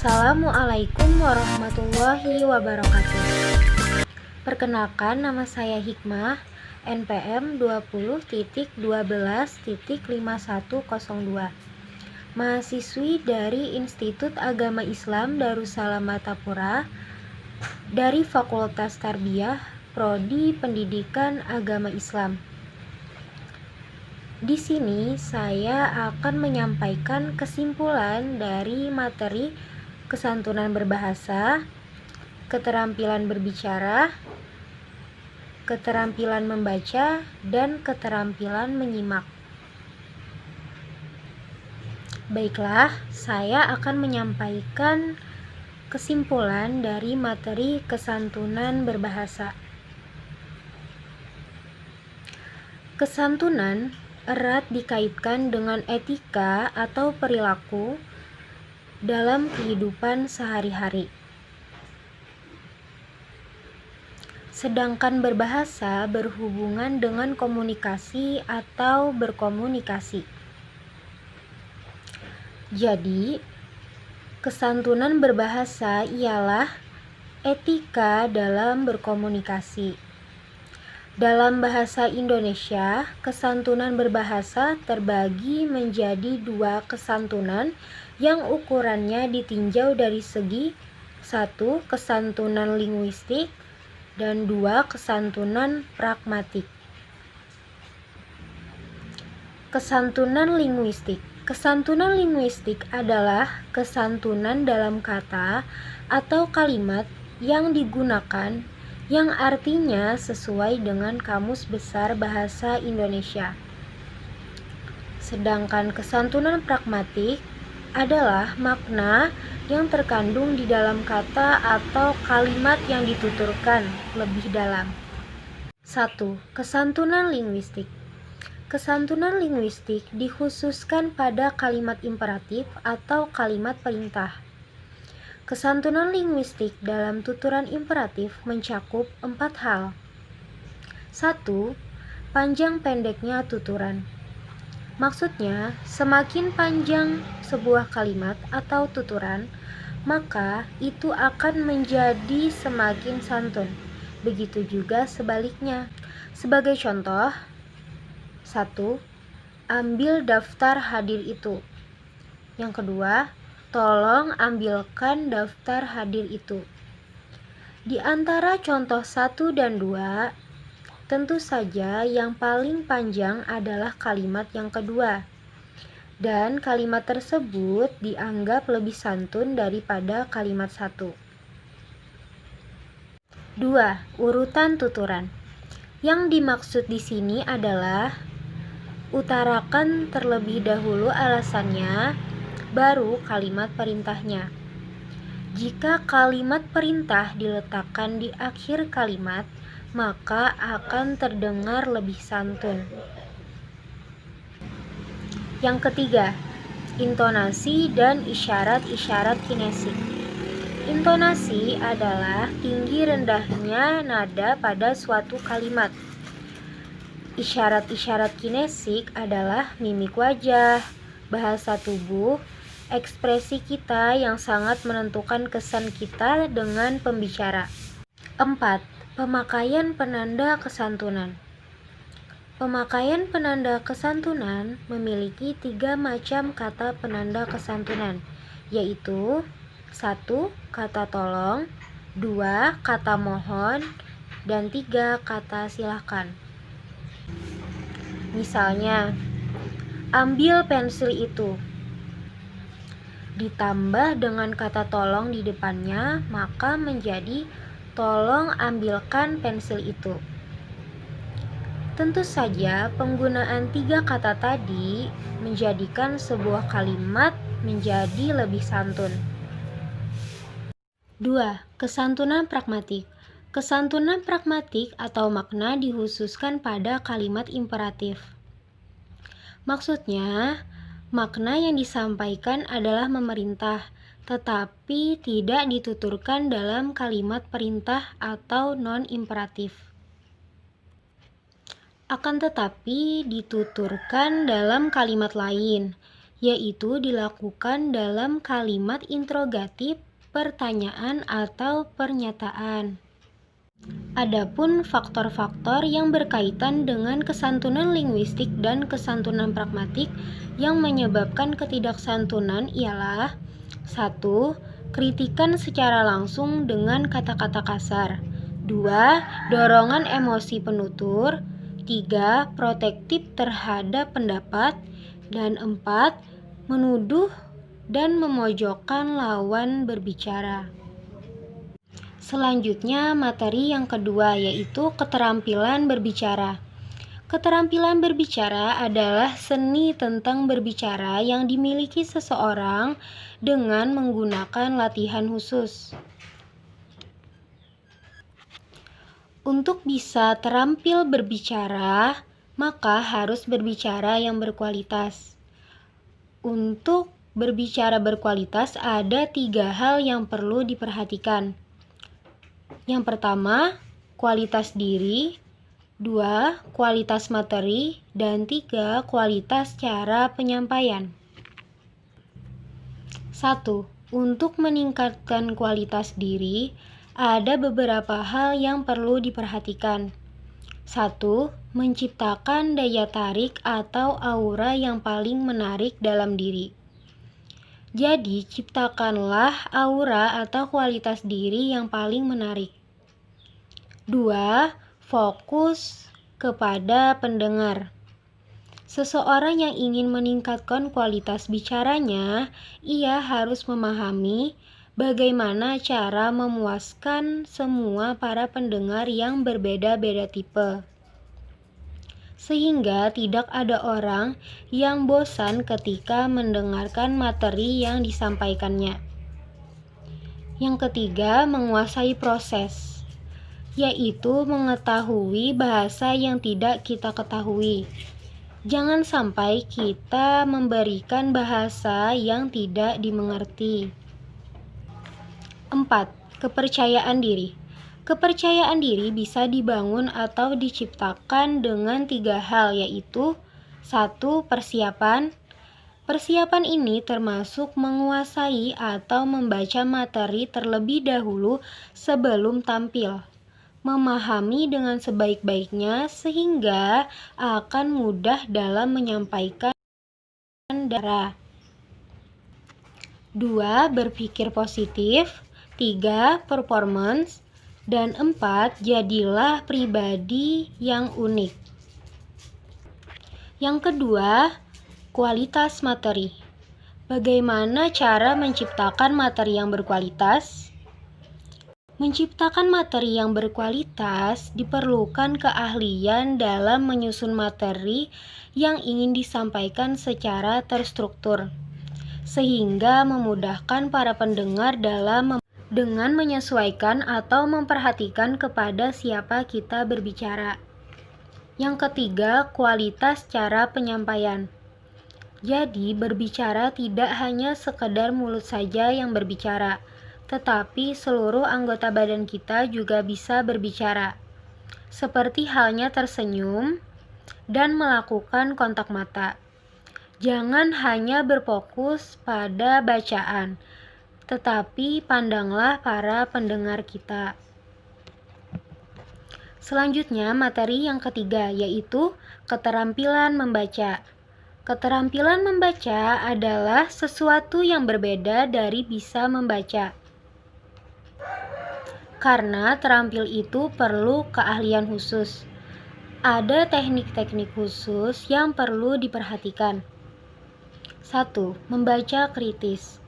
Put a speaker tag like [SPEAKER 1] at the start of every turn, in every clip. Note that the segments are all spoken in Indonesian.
[SPEAKER 1] Assalamualaikum warahmatullahi wabarakatuh. Perkenalkan, nama saya Hikmah, NPM 20.12.5102, mahasiswi dari Institut Agama Islam Darussalam Martapura dari Fakultas Tarbiyah, Prodi Pendidikan Agama Islam. Di sini saya akan menyampaikan kesimpulan dari materi kesantunan berbahasa, keterampilan berbicara, keterampilan membaca, dan keterampilan menyimak. Baiklah, saya akan menyampaikan kesimpulan dari materi kesantunan berbahasa. Kesantunan erat dikaitkan dengan etika atau perilaku dalam kehidupan sehari-hari. Sedangkan berbahasa berhubungan dengan komunikasi atau berkomunikasi. Jadi, kesantunan berbahasa ialah etika dalam berkomunikasi. Dalam bahasa Indonesia, kesantunan berbahasa terbagi menjadi dua kesantunan yang ukurannya ditinjau dari segi 1. Kesantunan linguistik dan 2. Kesantunan pragmatik. Kesantunan linguistik. Kesantunan linguistik adalah kesantunan dalam kata atau kalimat yang digunakan yang artinya sesuai dengan Kamus Besar Bahasa Indonesia. Sedangkan kesantunan pragmatik adalah makna yang terkandung di dalam kata atau kalimat yang dituturkan lebih dalam. 1. Kesantunan linguistik. Kesantunan linguistik dikhususkan pada kalimat imperatif atau kalimat perintah. Kesantunan linguistik dalam tuturan imperatif mencakup 4 hal. 1. Panjang pendeknya tuturan. Maksudnya, semakin panjang sebuah kalimat atau tuturan, maka itu akan menjadi semakin santun. Begitu juga sebaliknya. Sebagai contoh, 1. Ambil daftar hadir itu. Yang kedua, tolong ambilkan daftar hadir itu. Di antara contoh 1 dan 2, tentu saja yang paling panjang adalah kalimat yang kedua. Dan kalimat tersebut dianggap lebih santun daripada kalimat 1. 2. Urutan tuturan. Yang dimaksud di sini adalah utarakan terlebih dahulu alasannya, baru kalimat perintahnya. Jika kalimat perintah diletakkan di akhir kalimat, maka akan terdengar lebih santun. Yang ketiga, intonasi dan isyarat-isyarat kinesik. Intonasi adalah tinggi rendahnya nada pada suatu kalimat. Isyarat-isyarat kinesik adalah mimik wajah, bahasa tubuh, ekspresi kita yang sangat menentukan kesan kita dengan pembicara. 4. Pemakaian penanda kesantunan. Pemakaian penanda kesantunan memiliki 3 macam kata penanda kesantunan, yaitu 1. Kata tolong, 2. Kata mohon, dan 3. Kata silakan. Misalnya, ambil pensil itu. Ditambah dengan kata tolong di depannya, maka menjadi tolong ambilkan pensil itu. Tentu saja penggunaan 3 kata tadi menjadikan sebuah kalimat menjadi lebih santun. 2. Kesantunan pragmatik. Kesantunan pragmatik atau makna dikhususkan pada kalimat imperatif. Maksudnya, makna yang disampaikan adalah memerintah, tetapi tidak dituturkan dalam kalimat perintah atau non-imperatif. Akan tetapi dituturkan dalam kalimat lain, yaitu dilakukan dalam kalimat interrogatif, pertanyaan, atau pernyataan. Adapun faktor-faktor yang berkaitan dengan kesantunan linguistik dan kesantunan pragmatik yang menyebabkan ketidaksantunan ialah 1. Kritikan secara langsung dengan kata-kata kasar. 2. Dorongan emosi penutur. 3. Protektif terhadap pendapat. Dan 4. Menuduh dan memojokkan lawan berbicara. Selanjutnya, materi yang kedua yaitu keterampilan berbicara. Keterampilan berbicara adalah seni tentang berbicara yang dimiliki seseorang dengan menggunakan latihan khusus. Untuk bisa terampil berbicara, maka harus berbicara yang berkualitas. Untuk berbicara berkualitas ada 3 hal yang perlu diperhatikan. Yang pertama, kualitas diri. 2. Kualitas materi. Dan 3. Kualitas cara penyampaian. 1. Untuk meningkatkan kualitas diri, ada beberapa hal yang perlu diperhatikan. 1. Menciptakan daya tarik atau aura yang paling menarik dalam diri. Jadi, ciptakanlah aura atau kualitas diri yang paling menarik. 2. Fokus kepada pendengar. Seseorang yang ingin meningkatkan kualitas bicaranya, ia harus memahami bagaimana cara memuaskan semua para pendengar yang berbeda-beda tipe. Sehingga tidak ada orang yang bosan ketika mendengarkan materi yang disampaikannya. Yang ketiga, menguasai proses, yaitu mengetahui bahasa yang tidak kita ketahui. Jangan sampai kita memberikan bahasa yang tidak dimengerti. 4. Kepercayaan diri. Kepercayaan diri bisa dibangun atau diciptakan dengan 3 hal, yaitu 1. Persiapan. Persiapan ini termasuk menguasai atau membaca materi terlebih dahulu sebelum tampil. Memahami dengan sebaik-baiknya sehingga akan mudah dalam menyampaikan darah. 2. Berpikir positif. 3. Performance. Dan 4. Jadilah pribadi yang unik. Yang kedua, kualitas materi. Bagaimana cara menciptakan materi yang berkualitas? Menciptakan materi yang berkualitas diperlukan keahlian dalam menyusun materi yang ingin disampaikan secara terstruktur, sehingga memudahkan para pendengar dengan menyesuaikan atau memperhatikan kepada siapa kita berbicara. Yang ketiga, kualitas cara penyampaian. Jadi, berbicara tidak hanya sekedar mulut saja yang berbicara, tetapi seluruh anggota badan kita juga bisa berbicara, seperti halnya tersenyum dan melakukan kontak mata. Jangan hanya berfokus pada bacaan, tetapi pandanglah para pendengar kita. Selanjutnya, materi yang ketiga yaitu keterampilan membaca. Keterampilan membaca adalah sesuatu yang berbeda dari bisa membaca. Karena terampil itu perlu keahlian khusus. Ada teknik-teknik khusus yang perlu diperhatikan. 1. Membaca kritis.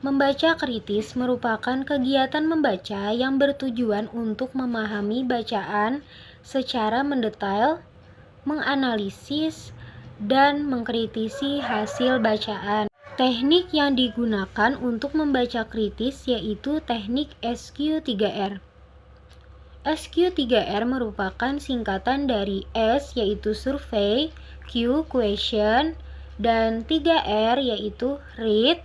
[SPEAKER 1] Membaca kritis merupakan kegiatan membaca yang bertujuan untuk memahami bacaan secara mendetail, menganalisis, dan mengkritisi hasil bacaan. Teknik yang digunakan untuk membaca kritis yaitu teknik SQ3R. SQ3R merupakan singkatan dari S yaitu survey, Q question, dan 3R yaitu read,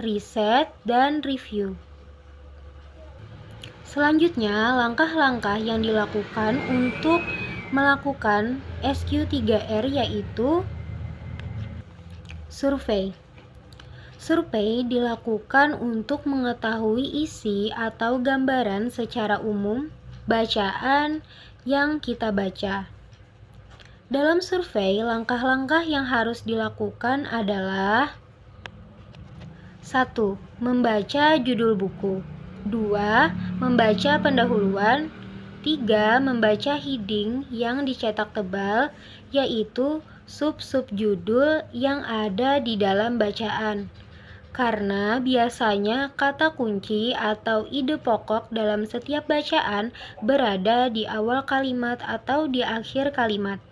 [SPEAKER 1] reset, dan review. Selanjutnya, langkah-langkah yang dilakukan untuk melakukan SQ3R yaitu survei. Survei dilakukan untuk mengetahui isi atau gambaran secara umum bacaan yang kita baca. Dalam survei, langkah-langkah yang harus dilakukan adalah 1. Membaca judul buku. 2. Membaca pendahuluan. 3. Membaca heading yang dicetak tebal, yaitu sub-sub judul yang ada di dalam bacaan. Karena biasanya kata kunci atau ide pokok dalam setiap bacaan berada di awal kalimat atau di akhir kalimat.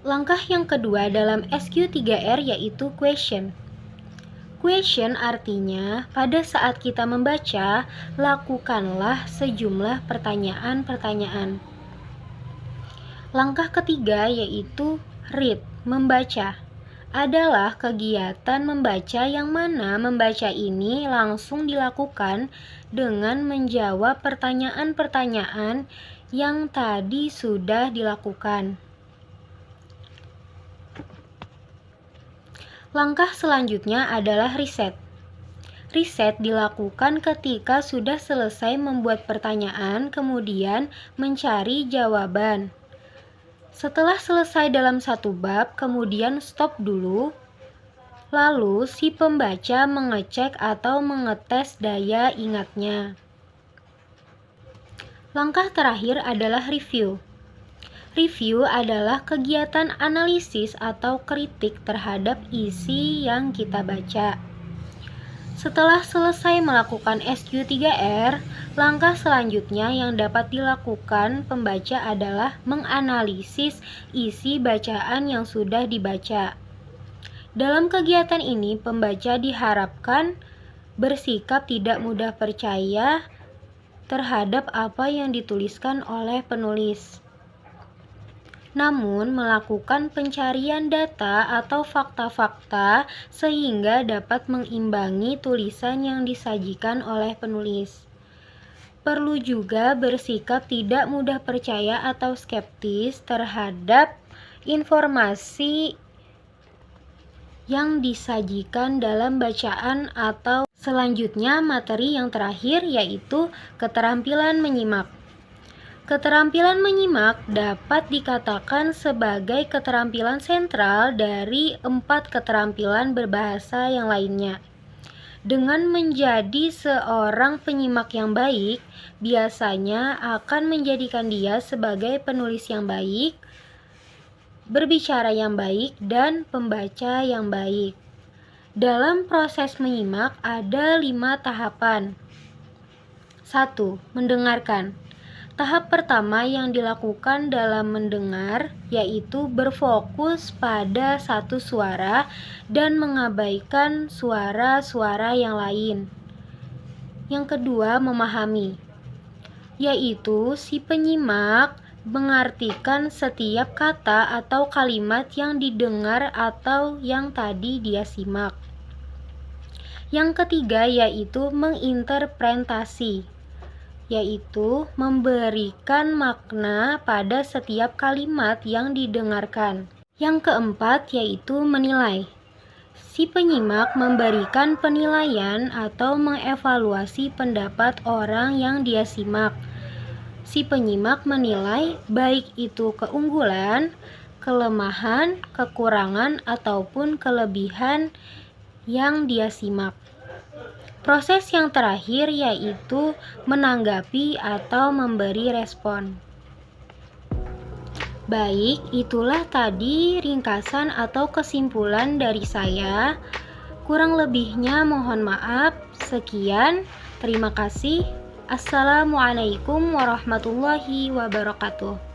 [SPEAKER 1] Langkah yang kedua dalam SQ3R yaitu question. Question artinya pada saat kita membaca, lakukanlah sejumlah pertanyaan-pertanyaan. Langkah ketiga yaitu read, membaca. Adalah kegiatan membaca yang mana membaca ini langsung dilakukan dengan menjawab pertanyaan-pertanyaan yang tadi sudah dilakukan. Langkah selanjutnya adalah riset. Riset dilakukan ketika sudah selesai membuat pertanyaan, kemudian mencari jawaban. Setelah selesai dalam satu bab, kemudian stop dulu, lalu si pembaca mengecek atau mengetes daya ingatnya. Langkah terakhir adalah review. Review adalah kegiatan analisis atau kritik terhadap isi yang kita baca. Setelah selesai melakukan SQ3R, langkah selanjutnya yang dapat dilakukan pembaca adalah menganalisis isi bacaan yang sudah dibaca. Dalam kegiatan ini, pembaca diharapkan bersikap tidak mudah percaya terhadap apa yang dituliskan oleh penulis, namun melakukan pencarian data atau fakta-fakta sehingga dapat mengimbangi tulisan yang disajikan oleh penulis. Perlu juga bersikap tidak mudah percaya atau skeptis terhadap informasi yang disajikan dalam bacaan atau selanjutnya materi yang terakhir yaitu keterampilan menyimak. Keterampilan menyimak dapat dikatakan sebagai keterampilan sentral dari 4 keterampilan berbahasa yang lainnya. Dengan menjadi seorang penyimak yang baik, biasanya akan menjadikan dia sebagai penulis yang baik, berbicara yang baik, dan pembaca yang baik. Dalam proses menyimak ada 5 tahapan. 1. Mendengarkan. Tahap pertama yang dilakukan dalam mendengar yaitu berfokus pada satu suara dan mengabaikan suara-suara yang lain. Yang kedua, memahami, yaitu si penyimak mengartikan setiap kata atau kalimat yang didengar atau yang tadi dia simak. Yang ketiga yaitu menginterpretasi, yaitu memberikan makna pada setiap kalimat yang didengarkan. Yang keempat yaitu menilai. Si penyimak memberikan penilaian atau mengevaluasi pendapat orang yang dia simak. Si penyimak menilai baik itu keunggulan, kelemahan, kekurangan, ataupun kelebihan yang dia simak. Proses yang terakhir yaitu menanggapi atau memberi respon. Baik, itulah tadi ringkasan atau kesimpulan dari saya. Kurang lebihnya mohon maaf. Sekian, terima kasih. Assalamualaikum warahmatullahi wabarakatuh.